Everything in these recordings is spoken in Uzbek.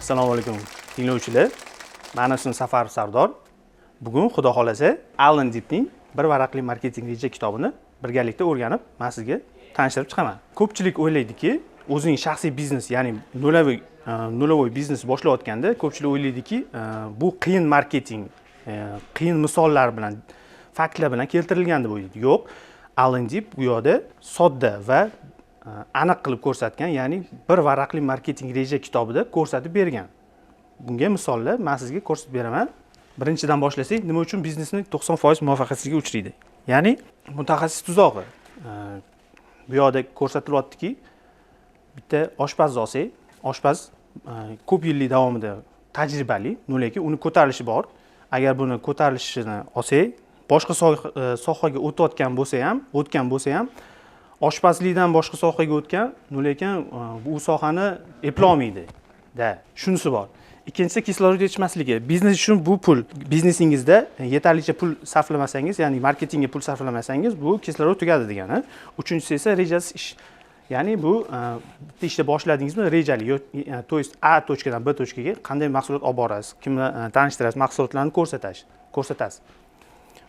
Assalomu alaykum tinglovchilar. Meni ismim Safar Sardor. Bugun xudo xolasa Alan Deepning bir varaqli marketing reja kitobini birgalikda o'rganib, men sizga tanishtirib chiqaman. Ko'pchilik o'ylaydiki, o'zining shaxsiy biznes, ya'ni nolavoy biznes boshlayotganda ko'pchilik o'ylaydiki, bu qiyin marketing, qiyin misollar bilan, faktlar bilan keltirilgan deb o'ylaydi. Yo'q, Alan Deep bu yerda sodda va aniq qilib ko'rsatgan, ya'ni bir varaqli marketing reja kitobida ko'rsatib bergan. Bunga misollar men sizga ko'rsatib beraman. Birinchidan boshlasak, nima uchun biznesni 90% muvaffaqiyatsizlikka uchraydi? Ya'ni mutaxassis tuzog'i. Bu yerda ko'rsatilyaptiki, bitta oshpazni olsak, oshpaz ko'p yillik davomida tajribali, lekin uni ko'tarilishi bor. Agar buni ko'tarilishini olsak, boshqa sohaga o'tgan bo'lsa ham oshpazlikdan boshqa sohaga o'tgan, lekin bu sohani eplolmaydi. Shunisi bor. Ikkinchisi kislorod yetishmasligi. Biznes uchun bu pul, biznesingizda yetarlicha pul sarflamasangiz, ya'ni marketingga pul sarflamasangiz, bu kislorod tugadi degani. Uchinchisi esa rejasiz ish. Ya'ni bu bitta ishda boshladingizmi, rejali, to есть A tochkadan B tochkaga qanday mahsulot olib borasiz, kimni tanishtirasiz, mahsulotlarni ko'rsatasiz.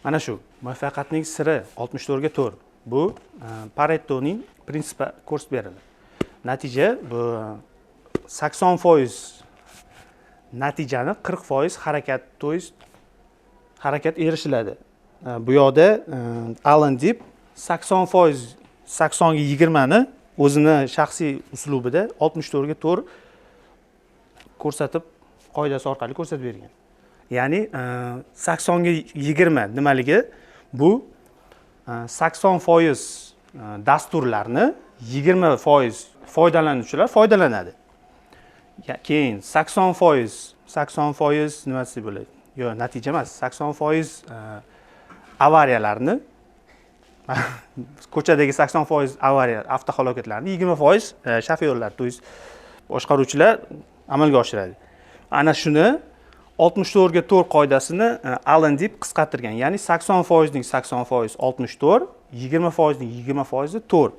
Mana shu muvaffaqiyatning siri 64 ga 4. Bu Paretoning prinsipi ko'rsatib berildi. Natija bu 80% natijani 40% harakat, to есть harakat erishiladi. Bu yerda Alan Deep 80% 80 ga 20 ni o'zini shaxsiy uslubida 64 ga 4 ko'rsatib, qoidasi orqali ko'rsatib bergan. Ya'ni 80 ga 20 nimaligi? Bu 80% dasturlarni 20% foydalanuvchilar foydalanadi. Keyin 80% nimasi bo'ladi? Yo'q, natija emas. 80% avariyalarni ko'chadagi 80% avariya, avtohalokatlarni 20% shofyorlar, to есть boshqaruvchilar amalga oshiradi. Ana shuni 64 ga 4 qoidasini Alan Deep qisqartirgan. Ya'ni 80% ning 80% 64, 20% ning 20% 4.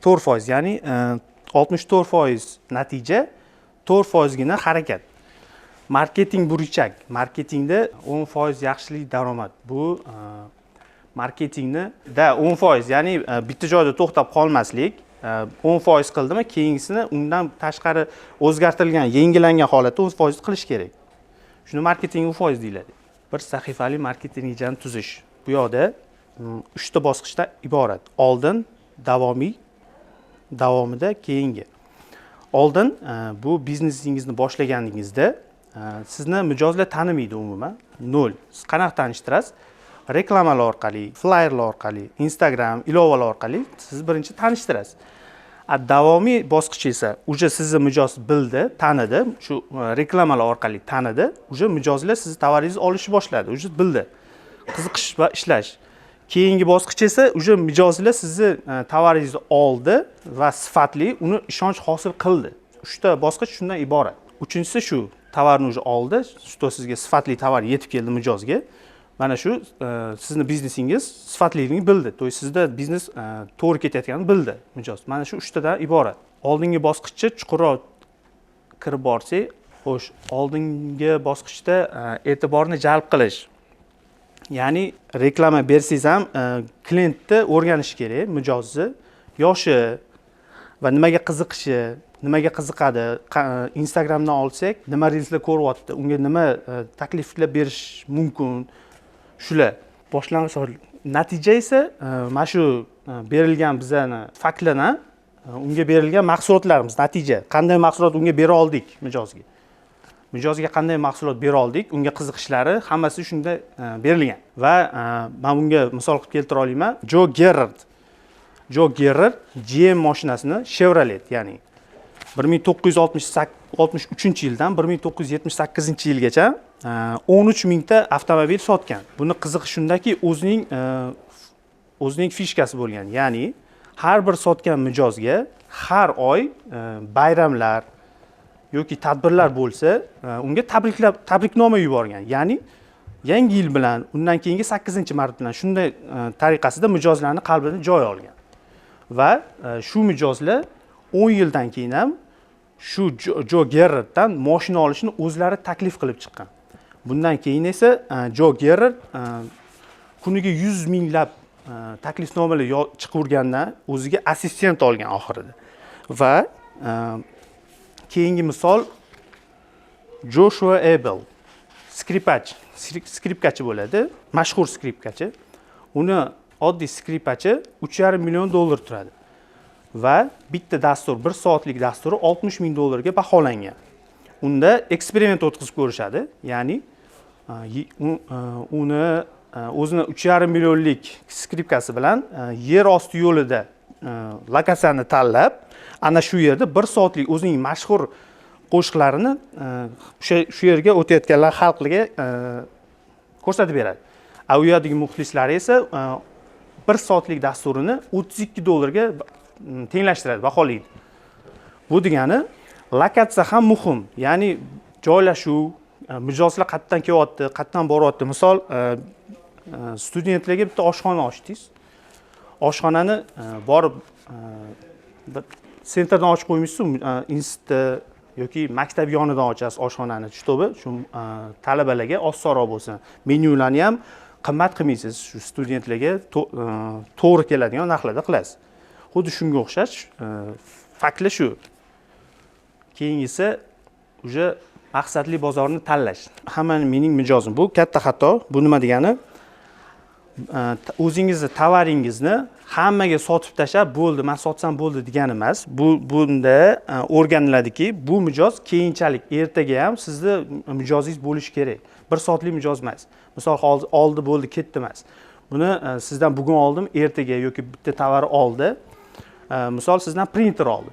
4%, ya'ni 64% natija, 4% gina harakat. Marketing burchak. Marketingda 10% yaxshilik daromad. Bu marketingni 10%, ya'ni bitta joyda to'xtab qolmaslik, 10% qildimi, keyingisini undan tashqari o'zgartirilgan, yangilangan holatda 10% qilish kerak. Shuni marketing 10% deyiladi. Bir sahifali marketing rejani tuzish. Bu yerda 3 ta bosqichdan iborat. Oldin, davomiy, davomida keyingi. Oldin bu biznesingizni boshlaganingizda sizni mijozlar tanimaydi umuman. 0. Siz qanaqa tanishtirasiz? Reklamalar orqali, flyerlar orqali, Instagram ilovalar orqali siz birinchi tanishtirasiz. Davomiy bosqich esa uje sizni mijoz bildi, tanidi, shu reklamalar orqali tanidi, uje mijozlar sizni tovaringizni olishni boshladi, uje bildi. Qiziqish va ishlash. Keyingi bosqich esa uje mijozlar sizni tovaringizni oldi va sifatli uni ishonch hosil qildi. 3 ta bosqich shundan iborat. Uchinchisi shu, tovarni uje oldi, что sizga sifatli tovar yetib keldi mijozga. Mana shu sizni biznesingiz sifatliligini bildi. To есть sizda biznes to'g'ri ketayotganini bildi mijoz. Mana shu 3 tadan iborat. Oldingi bosqichga chuqurroq kirib borsak, xo'sh, oldingi bosqichda e'tiborni jalb qilish. Ya'ni reklama bersangiz ham klientni o'rganish kerak, mijozni, yoshi va nimaga qiziqishi, nimaga qiziqadi. Instagramdan olsak, nima reelslar ko'ryapti, unga nima takliflar berish mumkin. Shular boshlang'ich. Natija esa mana shu berilgan bizani faktlarni, unga berilgan mahsulotlarimiz, natija, qanday mahsulot unga bera oldik mijozga. Mijozga qanday mahsulot bera oldik, unga qiziqishlari hammasi shunda berilgan. Va men bunga misol qilib keltira olaman. Joe Gerard GM mashinasini Chevrolet, ya'ni 1963-yildan 1978-yilgacha 13 mingta avtomobil sotgan. Buni qizig'i shundaki, o'zining fishkasi bo'lgan. Ya'ni har bir sotgan mijozga har oy bayramlar yoki tadbirlar bo'lsa, unga tabriknoma yuborgan. Ya'ni yangi yil bilan, undan keyingi 8-mart bilan shunday tariqasida mijozlarning qalbini joy olgan. Va shu mijozlar 10 yildan keyin ham shu Jo Gerrarddan mashina olishni o'zlari taklif qilib chiqqan. Bundan keyin esa Jo Gerrard kuniga 100 minglab taklifnomalar chiqargandan o'ziga assistent olgan oxirida. Va keyingi misol Joshua Abel, skripkachi bo'ladi, mashhur skripkachi. Uni oddiy skripkachi $3,5 million turadi. Va bitta dastur, 1 soatlik dasturi $60 ming ga baholangan. Unda eksperiment o'tkazib ko'rishadi, ya'ni uni o'zini 3,5 millionlik skripkasi bilan yer osti yo'lida lokatsiyani tanlab, ana shu yerda 1 soatlik o'zining mashhur qo'shiqlarini shu yerga o'tayotganlar xalqlarga ko'rsatib beradi. U yerdagi muxlislari esa 1 soatlik dasturini $32 ga tenglashtiradi, baholaydi. Bu degani lokatsiya ham muhim, ya'ni joylashuv, mijozlar qayerdan kelyapti, qayerdan boryapti. Misol studentlarga bitta oshxona ochdingiz. Oshxonani borib sentrdan ochib qo'ymisiz, institutda yoki maktab yonidan ochasiz oshxonani, чтобы shu talabalarga osonroq bo'lsin. Menyularni ham qimmat qilmaysiz, shu studentlarga to'g'ri keladigan narxlarda qilasiz. Xuddi shunga o'xshash faktlar shu. Keyingisi uje maqsadli bozorni tanlash. Hammaning mening mijozim. Bu katta xato. Bu nima degani? O'zingizni tovaringizni hammaga sotib tashlab, bo'ldi, men sotsam bo'ldi degani emas. Bunda o'rganiladiki, bu mijoz keyinchalik ertaga ham sizni mijozingiz bo'lishi kerak. 1 soatlik mijoz emas. Misol oldi bo'ldi, ketdi emas. Buni sizdan bugun oldim, ertaga yoki bitta tovar oldi. Misol sizdan printer oldi.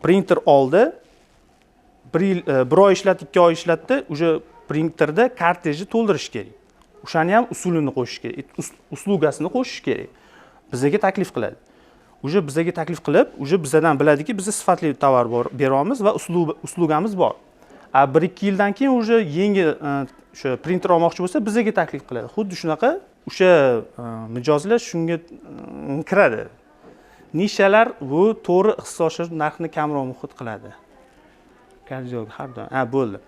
Printer oldi. 1 oy ishlatdi, 2 oy ishlatdi, o'sha printerda kartejni to'ldirish kerak. O'shani ham usulini qo'shish kerak, uslugasini qo'shish kerak. Bizga taklif qiladi. O'sha bizga taklif qilib, o'sha bizdan biladiki, biz sifatli tovar beramiz va uslugamiz bor. 1-2 yildan keyin o'sha yangi o'sha printer olmoqchi bo'lsa, bizga taklif qiladi. Xuddi shunaqa o'sha mijozlar shunga kiradi. Nishalar bu to'g'ri ixtisoslashib narxni kamroq muhit qiladi. Har doim. Bo'ldi.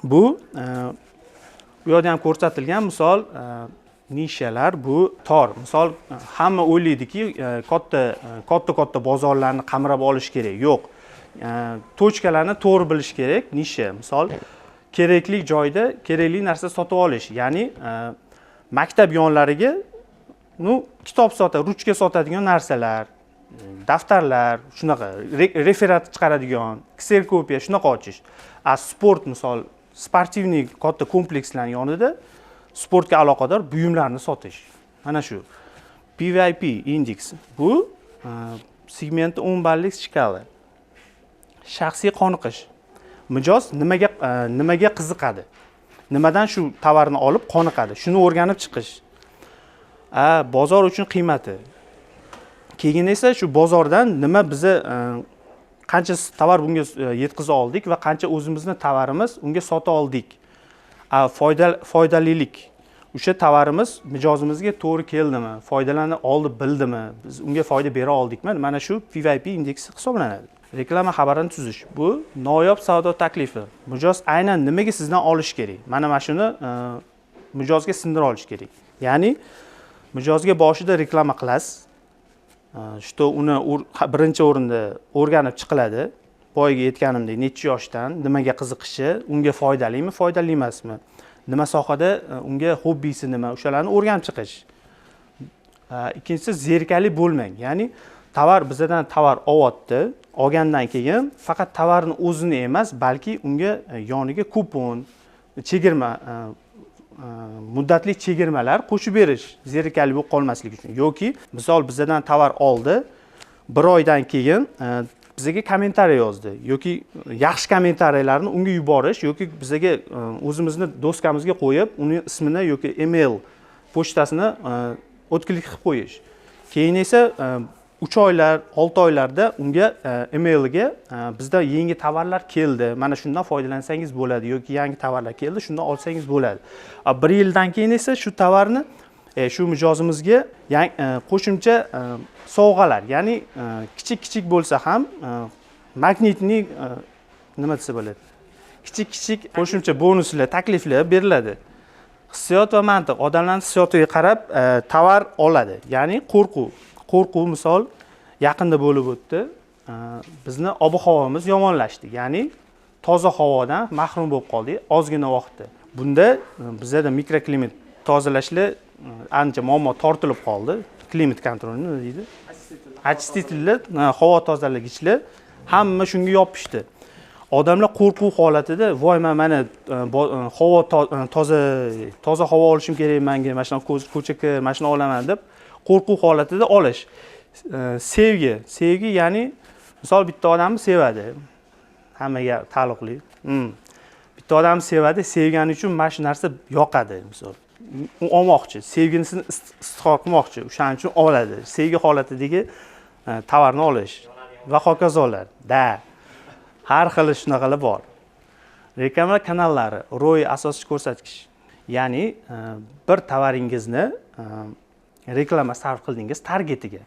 Bu yerda ham ko'rsatilgan misol nishalar bu tor. Misol hamma o'ylaydiki, katta bozorlarni qamrab olish kerak. Yo'q. Tochkalarni to'g'ri bilish kerak. Nisha, misol kerakli joyda kerakli narsa sotib olish, ya'ni maktab yonlariga kitob ruchka sotadigan narsalar, daftarlar, shunaqa referat chiqaradigan, kserokopiya shunaqa ochish. Sport misol sportivniy katta komplekslarning yonida sportga aloqador buyumlarni sotish. Mana shu PVIP indeks. Bu segmenti 10 ballik shkala. Shaxsiy qoniqish. Mijoz nimaga qiziqadi? Nimadan shu tovarni olib qoniqadi? Shuni o'rganib chiqish. Bozor uchun qiymati. Keyin esa shu bozordan nima biza qancha tovar bunga yetkiza oldik va qancha o'zimizning tovarimiz unga sota oldik. Foydalilik. O'sha tovarimiz mijozimizga to'g'ri keldimi? Foydalana oldi, bildimi? Biz unga foyda bera oldikmi? Mana shu PVIP indeksi hisoblanadi. Reklama xabarini tuzish. Bu noyob savdo taklifi. Mijoz aynan nimaga sizdan olish kerak? Mana shuni mijozga sindira olish kerak. Ya'ni mijozga boshida reklama qilasiz. Что uni birinchi o'rinda o'rganib chiqiladi. Boyaga aytganimdek, necha yoshdan, nimaga qiziqishi, unga foydalimi, foydali emasmi? Nima sohada unga hobbisi nima, o'shalarni o'rganib chiqish. Ikkinchisi zerikali bo'lmang. Ya'ni bizdan tovar olyapti, olgandan keyin faqat tovarni o'zini emas, balki unga yoniga kupon, chegirma, muddatli chegirmalar qo'shib berish, zerikali bo'lib qolmaslik uchun. Yoki misol bizdan tovar oldi, 1 oydan keyin bizga kommentariy yozdi yoki yaxshi kommentariyalarni unga yuborish yoki bizga o'zimizni do'skamizga qo'yib, uning ismini yoki email pochtasini o'tkirlik qilib qo'yish. Keyin esa 3 oylar, 6 oylarda unga emailiga bizda yangi tovarlar keldi, mana shundan foydalansangiz bo'ladi yoki yangi tovarlar keldi, shundan olsangiz bo'ladi. 1 yildan keyin esa shu tovarni shu mijozimizga qo'shimcha sovg'alar, ya'ni kichik bo'lsa ham magnitli nima desa bo'ladi? Kichik qo'shimcha bonuslar, takliflar beriladi. Hissiyot va mantiq, odamlarning hissiyotiga qarab tovar oladi. Ya'ni qo'rquv misol yaqinda bo'lib o'tdi. Bizni ob-havomiz yomonlashdi. Ya'ni toza havodan mahrum bo'lib qoldik ozgina vaqtda. Bunda bizda mikroklimat tozalashlar ancha muammo tortilib qoldi. Klimat kontroli nima deydi? Очистительlar, havo tozalagichlar hamma shunga yopishdi. Odamlar qo'rquv holatida, voy mana havo toza havo olishim kerak menga, mana shunaqa ko'chaga mashina olaman deb qo'rquv holatida olish. Sevgi ya'ni misol bitta odamni sevadi. Hammaga taalluqli. Bitta odamni sevadi, sevgani uchun mana shu narsa yoqadi misol. U olmoqchi, sevgisini izhor qilmoqchi, o'shaning uchun oladi. Sevgi holatidagi tovarni olish va hokazolar. Har xil shunaqalar bor. Reklama kanallari, ROI asosiy ko'rsatkich. Ya'ni bir tovaringizni reklama sarf qildingiz targetiga.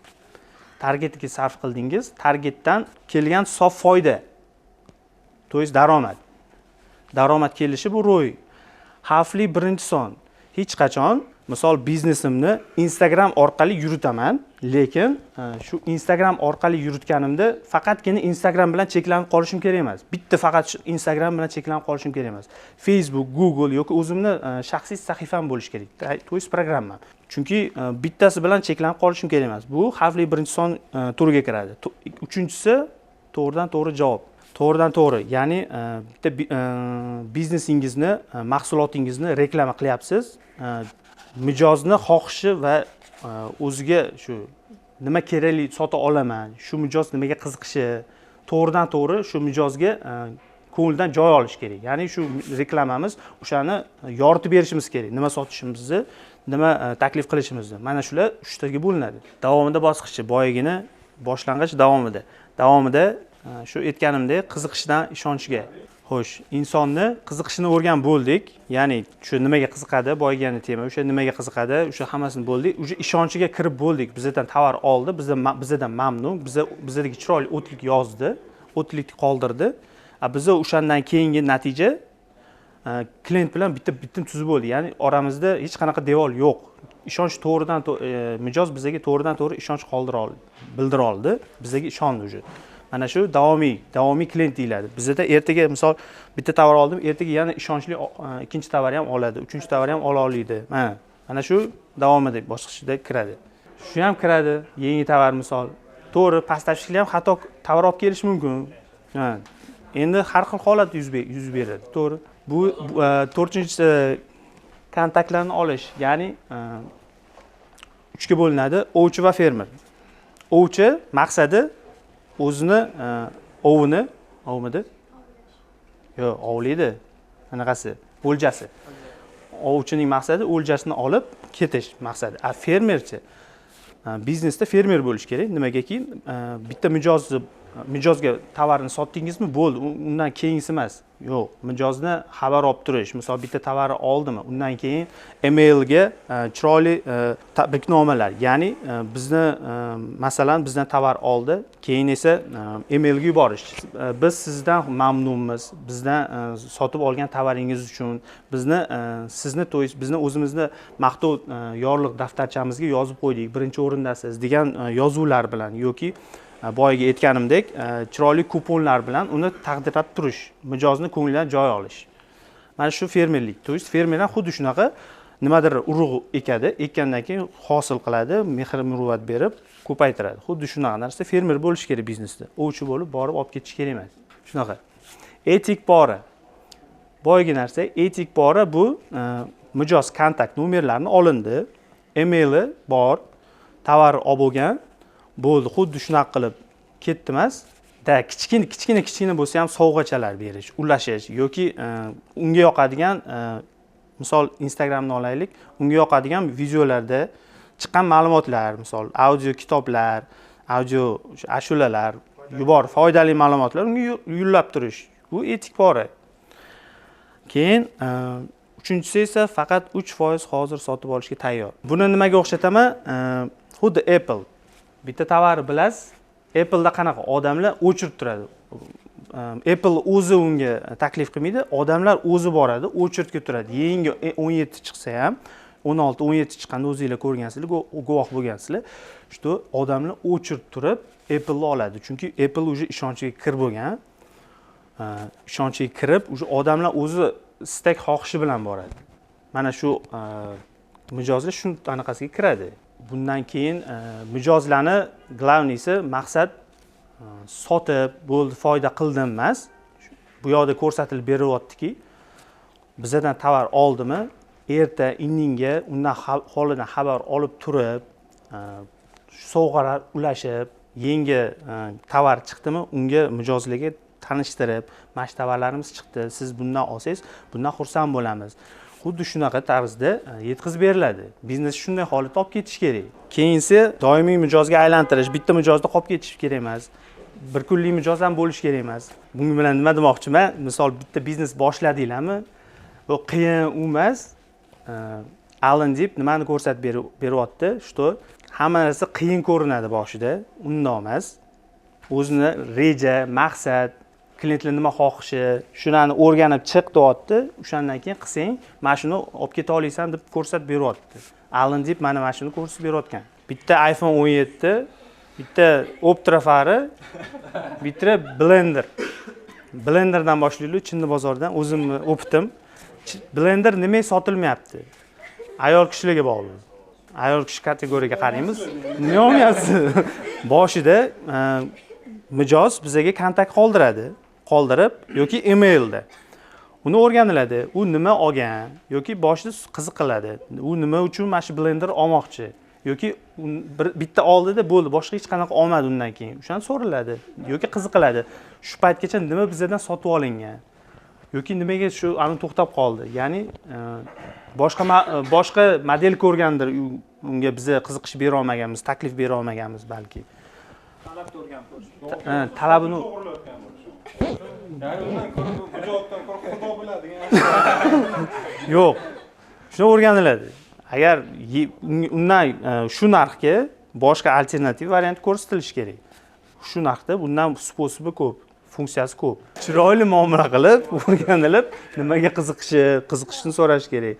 Targetiga sarf qildingiz, targetdan kelgan sof foyda. To есть daromad. Daromad kelishi bu ROI. Xavfli birinchi son. Hech qachon misol biznesimni Instagram orqali yuritaman, lekin shu Instagram orqali yuritganimda faqatgina Instagram bilan cheklanib qolishim kerak emas. Bitta faqat shu Instagram bilan cheklanib qolishim kerak emas. Facebook, Google yoki o'zimni shaxsiy sahifam bo'lishi kerak. To есть programma. Chunki bittasi bilan cheklanib qolishim kerak emas. Bu xavfli birinchi son turiga kiradi. Uchinchisi to'g'ridan-to'g'ri javob. To'g'ridan-to'g'ri, ya'ni bitta biznesingizni, mahsulotingizni reklama qilyapsiz. Mijozni xohishi va o'ziga shu nima kerakli sota olaman, shu mijoz nimaga qiziqishi, to'g'ridan-to'g'ri shu mijozga ko'ngildan joy olish kerak. Ya'ni shu reklamamiz o'shani yoritib berishimiz kerak. Nima sotishimizni, nima taklif qilishimizni. Mana shular 3 taga bo'linadi. Davomida bosqichi boyagina boshlang'ich davomida shu aytganimdek qiziqishdan ishonchga. Xo'sh, insonni qiziqishini o'rgan bo'ldik. Ya'ni shu nimaga qiziqadi, boyagani tema, o'sha nimaga qiziqadi, o'sha hammasini bo'ldik. O'sha ishonchiga kirib bo'ldik. Bizdan tovar oldi, bizdan mamnun, bizdagi chiroyli o'tlik yozdi, o'tlikni qoldirdi. Biz o'shandan keyingi natija klient bilan bitim tuzib bo'ldi. Ya'ni oramizda hech qanaqa devor yo'q. Ishonch mijoz bizga to'g'ridan-to'g'ri ishonch bildira oldi, bizga ishondi o'sha. Mana shu davomiy klient deyiladi. Bizda ertaga misol bitta tovar oldim, ertaga yana ishonchli ikkinchi tovarni ham oladi, uchinchi tovarni ham ola oladi. Mana shu davomida bosqichida kiradi. Shu ham kiradi, yangi tovar misol. To'g'ri, поставщикlar ham xato tovar olib kelishi mumkin. Endi har xil holat yuz beradi, to'g'ri. Bu 4-chi kontaktlarni olish, ya'ni 3ga bo'linadi: ovchi va fermer. Ovchi maqsadi o'zini ovmidi? Yo'q, ovlaydi. Anaqasi, o'ljasi. Ovchining maqsadi o'ljasini olib ketish maqsadi. Fermerchi biznesda fermer bo'lish kerak. Nimagaki bitta mijozga tovarni sotdingizmi, bo'ldi. Undan keyingisi emas. Yo'q, mijozni xabar olib turish. Misol bitta tovarni oldimi, undan keyin emailga chiroyli tabriknomalar, ya'ni masalan bizdan tovar oldi, keyin esa emailga yuborish. Biz sizdan mamnunmiz. Bizdan sotib olgan tovaringiz uchun bizni o'zimizni maqtov yorliq daftarchamizga yozib qo'ydik. Birinchi o'rindasiz degan yozuvlar bilan yoki boyaga aytganimdek, chiroyli kuponlar bilan uni taqdirlab turish, mijozni ko'nglidan joy olish. Mana shu fermerlik. To есть fermerlar xuddi shunaqa nimadir urug' ekadi, ekkandan keyin hosil qiladi, mehr-muruvvat berib ko'paytiradi. Xuddi shunaqa narsa fermer bo'lish kerak biznesda. Ovchi bo'lib borib olib ketish kerak emas. Shunaqa. Etik pora. Boyagi narsa, etik pora bu mijoz kontakt nomerlarini olindi, emaili bor, tovar olib bo'lgan, bo'ldi, xuddi shunaqa qilib ketdi emas. Kichkina bo'lsa ham sovg'achalar berish, ulashish yoki unga yoqadigan misol Instagramni olaylik, unga yoqadigan videolarda chiqqan ma'lumotlar, misol audio kitoblar, audio ashulalar, foydali ma'lumotlar unga yo'llab turish. Bu etik pora. Keyin uchinchisi esa faqat 3% hozir sotib olishga tayyor. Buni nimaga o'xshataman? Xuddi Apple. Bitta tovarni bilasiz, Apple'da qanaqa odamlar o'chirib turadi. Apple o'zi unga taklif qilmaydi, odamlar o'zi boradi, очередga turadi. Yangi 17 chiqsa ham 16, 17 chiqqanda o'zingizlar ko'rgansizlar, guvoh bo'lgansizlar. Что odamlar очередь turib Apple'ni oladi. Chunki Apple уже ishonchga kirib bo'lgan. Ishonchga kirib, уже odamlar o'zi istak xohishi bilan boradi. Mana shu mijozlar shu anaqasiga kiradi. Bundan keyin mijozlarni glavniysi maqsad sotib, bo'ldi, foyda qildim emas. Bu yerda ko'rsatilib beryaptiki, bizdan tovar oldimi, erta indinga undan holidan xabar olib turib, sovg'alar ulashib, yangi tovar chiqdimi, unga mijozlarga tanishtirib, mana shu tovarlarimiz chiqdi, siz bundan olsangiz, bundan xursand bo'lamiz. Xuddi shunaqa tarzda yetkazib beriladi. Biznes shunday holatda olib ketish kerak. Keyinsi doimiy mijozga aylantirish, bitta mijozda qolib ketish kerak emas. Bir kunlik mijoz ham bo'lish kerak emas. Bunga bilan nima demoqchiman? Misol bitta biznes boshladinglarmi? Bu qiyin emas. Alan deb nimani ko'rsatib beryapti? Что hamma narsa qiyin ko'rinadi boshida, unday emas. O'zini reja, maqsad, klientlar nima xohishi, shunani o'rganib chiq deyapti. O'shandan keyin qilsang, mana shuni olib keta olasan deb ko'rsatib beryapti. Alan deb mana shuni ko'rsatib berayotgan. Bitta iPhone 17, bitta Optrafari, bitta Blender. Blenderdan boshlaylik, Chinni bozordan o'zimni o'pitim. Blender nima sotilmayapti? Ayol kishilarga bog'liq. Ayol kishi kategoriyaga qaraymiz. Nima olmayapsiz? Boshida mijoz bizga kontakt qoldirib yoki emailda. Uni o'rganiladi. U nima olgan yoki boshida qiziqiladi. U nima uchun mana shu Blender olmoqchi yoki bitta oldida bo'ldi, boshqa hech qanaqa olmadi undan keyin. O'shani so'raladi yoki qiziqiladi. Shu paytgacha nima bizdan sotib olingan yoki nimaga shu ani to'xtab qoldi. Ya'ni boshqa model ko'rgandir, unga biz qiziqish bera olmaganmiz, taklif bera olmaganmiz balki. Talabni o'rganib ko'rish. Talabini Ya'ni undan ko'ra mijozdan ko'ra xudo biladigan. yo'q. Shuni o'rganiladi. Agar undan shu narxga boshqa alternativ variant ko'rsatilishi kerak. Shu narxda bundan sposobi ko'p, funksiyasi ko'p. Chiroyli muomala qilib, o'rganilib, nimaga qiziqishni so'rash kerak.